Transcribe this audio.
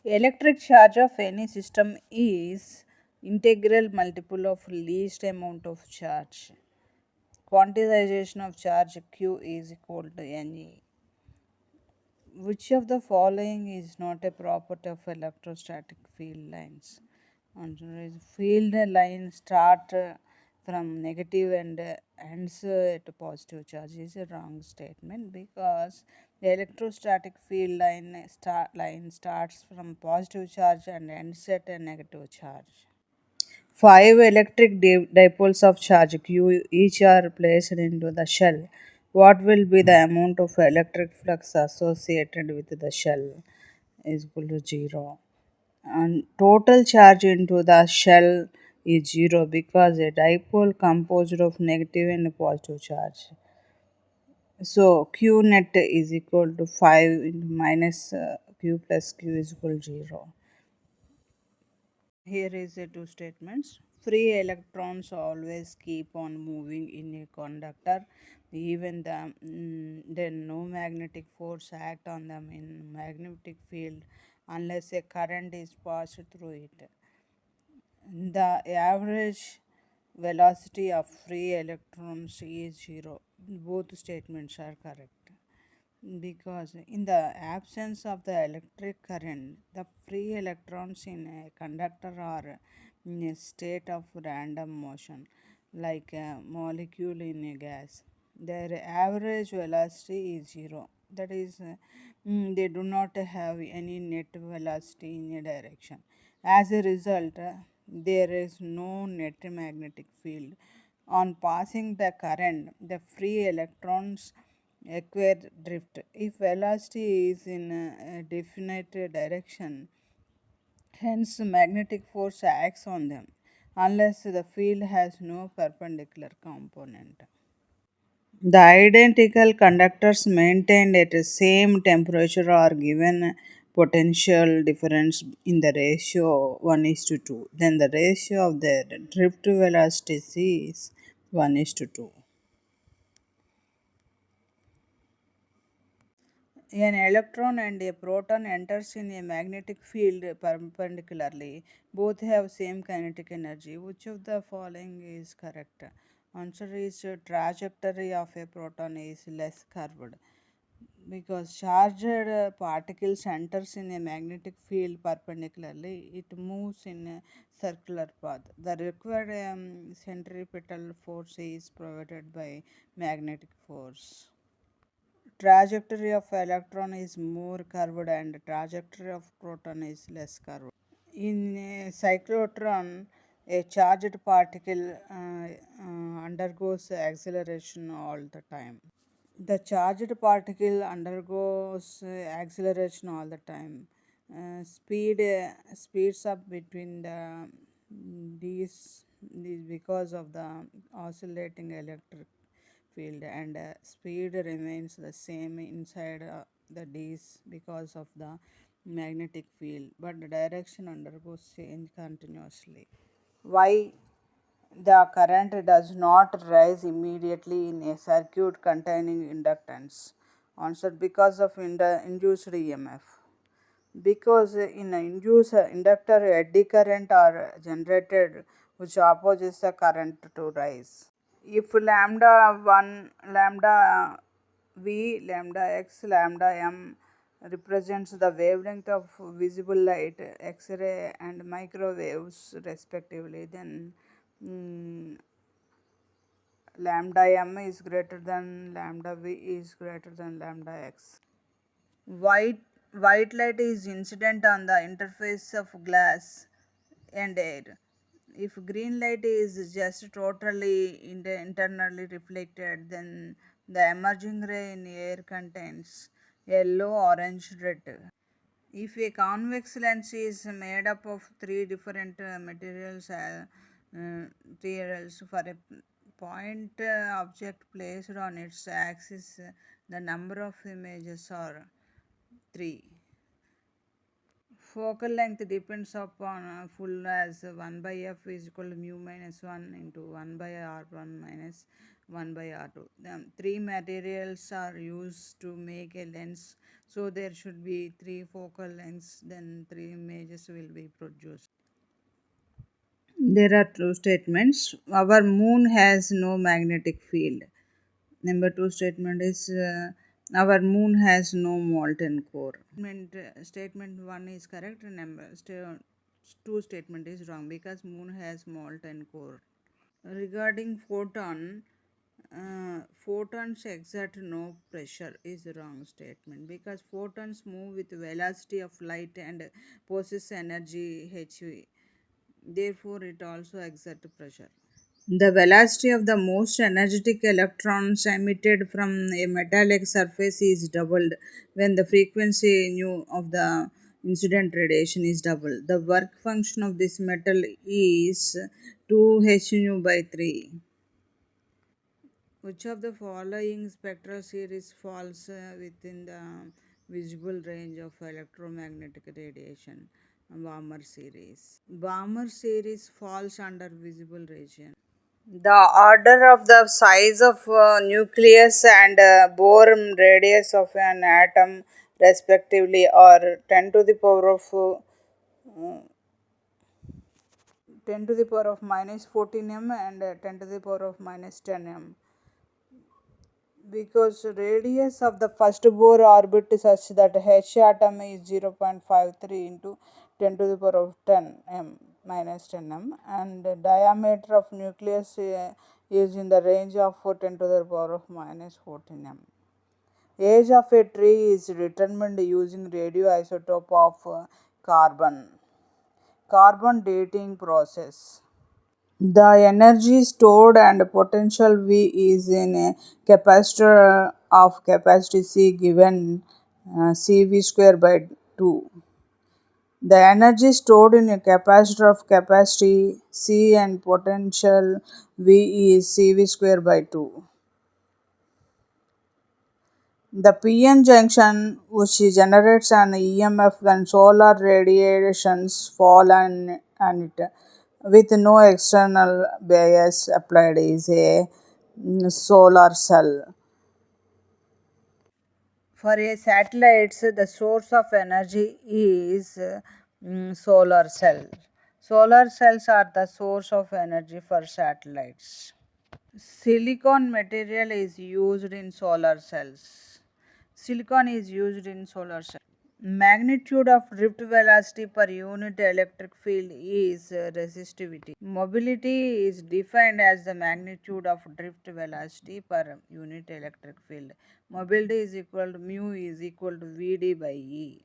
Electric charge of any system is integral multiple of least amount of charge. Quantization of charge Q is equal to Ne. Which of the following is not a property of electrostatic field lines? Answer is field lines start from negative and ends at positive charge is a wrong statement because the electrostatic field line starts from positive charge and ends at a negative charge. Five electric dipoles of charge Q each are placed into the shell. What will be the amount of electric flux associated with the shell? Is equal to 0. And total charge into the shell is 0 because a dipole composed of negative and positive charge. So Q net is equal to 5 into minus Q plus Q is equal to 0. Here is the two statements. Free electrons always keep on moving in a conductor, even then no magnetic force act on them in magnetic field unless a current is passed through it. The average velocity of free electrons is zero. Both statements are correct because in the absence of the electric current, the free electrons in a conductor are in a state of random motion like a molecule in a gas. Their average velocity is zero. That is, they do not have any net velocity in a direction. As a result, there is no net magnetic field. On passing the current, the free electrons acquire drift. If velocity is in a definite direction, hence magnetic force acts on them unless the field has no perpendicular component. The identical conductors maintained at the same temperature are given potential difference in the ratio 1 is to 2. Then the ratio of their drift velocity is 1 is to 2. An electron and a proton enters in a magnetic field perpendicularly. Both have same kinetic energy. Which of the following is correct? Answer is trajectory of a proton is less curved because charged particles enters in a magnetic field perpendicularly. It moves in a circular path. The required centripetal force is provided by magnetic force. Trajectory of electron is more curved and trajectory of proton is less curved. In a cyclotron, a charged particle undergoes acceleration all the time. The charged particle undergoes acceleration all the time. Speeds up between these because of the oscillating electric field, and speed remains the same inside the D's because of the magnetic field, but the direction undergoes change continuously. Why the current does not rise immediately in a circuit containing inductance? Answer because of induced EMF. Because in an induced inductor eddy current are generated which opposes the current to rise. If lambda 1, lambda v, lambda x, lambda m represents the wavelength of visible light, X-ray and microwaves respectively, then mm, lambda m is greater than lambda v is greater than lambda x. White light is incident on the interface of glass and air. If green light is just totally internally reflected, then the emerging ray in air contains yellow, orange, red. If a convex lens is made up of three different materials for a point object placed on its axis, the number of images are 3. Focal length depends upon full as 1 by f is equal to mu minus 1 into 1 by r1 minus 1 by R2. The three materials are used to make a lens, so there should be three focal lengths, then three images will be produced. There are two statements. Our moon has no magnetic field. Number two statement is our moon has no molten core. Statement one is correct. Two statement is wrong because moon has molten core. Regarding photons exert no pressure is wrong statement because photons move with velocity of light and possess energy hv. Therefore, it also exerts pressure. The velocity of the most energetic electrons emitted from a metallic surface is doubled when the frequency nu of the incident radiation is doubled. The work function of this metal is 2 nu by 3. Which of the following spectral series falls within the visible range of electromagnetic radiation? Balmer series. Balmer series falls under visible region. The order of the size of nucleus and Bohr radius of an atom, respectively, are 10 to the power of 10 to the power of minus 14 m and 10 to the power of minus 10 m. Because radius of the first Bohr orbit is such that H atom is 0.53 into 10 to the power of 10 m minus 10 m, and the diameter of nucleus is in the range of 10 to the power of minus 14 m. Age of a tree is determined using radioisotope of carbon dating process. The energy stored and potential V is in a capacitor of capacity C given CV square by 2. The energy stored in a capacitor of capacity C and potential V is CV square by 2. The PN junction, which generates an EMF when solar radiations fall on it with no external bias applied, is a solar cell. For a satellite, the source of energy is solar cell. Solar cells are the source of energy for satellites. Silicon material is used in solar cells. Silicon is used in solar cells. Magnitude of drift velocity per unit electric field is resistivity. Mobility is defined as the magnitude of drift velocity per unit electric field. Mobility is equal to mu is equal to Vd by E.